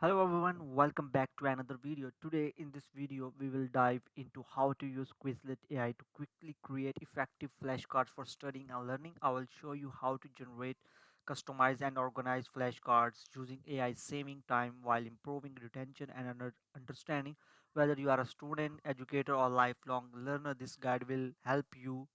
Hello everyone, welcome back to another video. Today in this video we will dive into how to use Quizlet AI to quickly create effective flashcards for studying and learning. I will show you how to generate, customize and organize flashcards using AI, saving time while improving retention and understanding. Whether you are a student, educator or lifelong learner, this guide will help you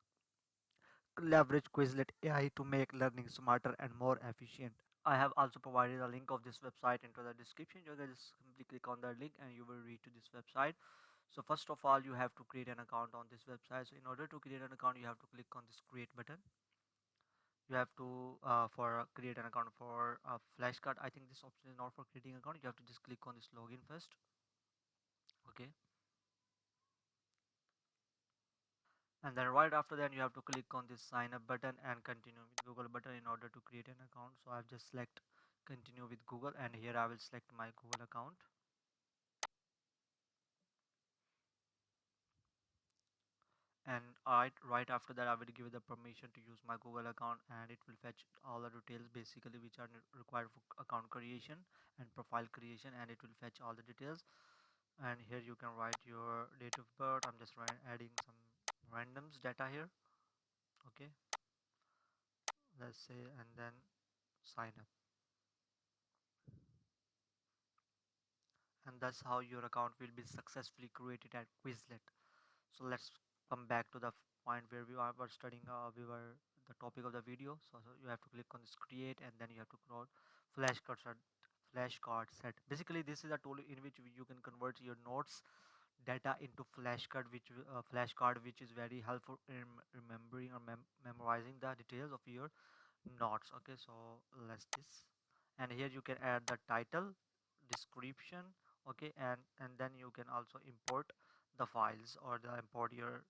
leverage Quizlet AI to make learning smarter and more efficient. I have also provided a link of this website into the description. You can just simply click on that link and you will reach to this website. So first of all, you have to create an account on this website. So in order to create an account, you have to click on this create button. You have to for create an account for a flashcard. I think this option is not for creating an account. You have to just click on this login first. Okay, and then right after that you have to click on this sign up button and continue with Google button in order to create an account. So I've just select continue with Google, and here I will select my Google account. And right after that I will give the permission to use my Google account, and it will fetch all the details basically which are required for account creation and profile creation, and it will fetch all the details. And here you can write your date of birth. I'm just adding some randoms data here. Okay, let's say, and then sign up, and that's how your account will be successfully created at Quizlet. So let's come back to the point where were studying, we were the topic of the video. So you have to click on this create, and then you have to create flashcard set. Flashcard set, basically this is a tool in which you can convert your notes data into flashcard, which is very helpful in remembering or memorizing the details of your notes. Okay, so let's this, and here you can add the title, description. Okay, and then you can also import the files, or the import your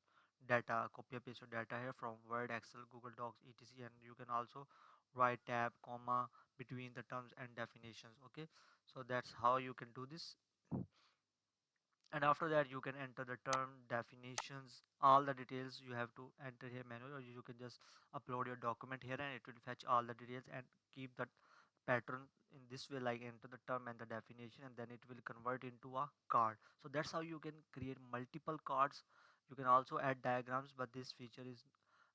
data, copy and paste your data here from Word, Excel, Google Docs, etc. And you can also write tab, comma between the terms and definitions. Okay, so that's how you can do this. And after that you can enter the term, definitions, all the details you have to enter here manually, or you can just upload your document here and it will fetch all the details and keep that pattern in this way, like enter the term and the definition, and then it will convert into a card. So that's how you can create multiple cards. You can also add diagrams, but this feature is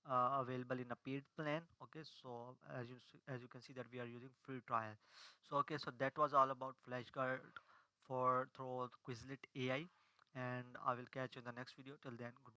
available in a paid plan. Okay, so as you can see that we are using free trial. So okay, so that was all about flashcard for through Quizlet AI, and I will catch you in the next video. Till then, good.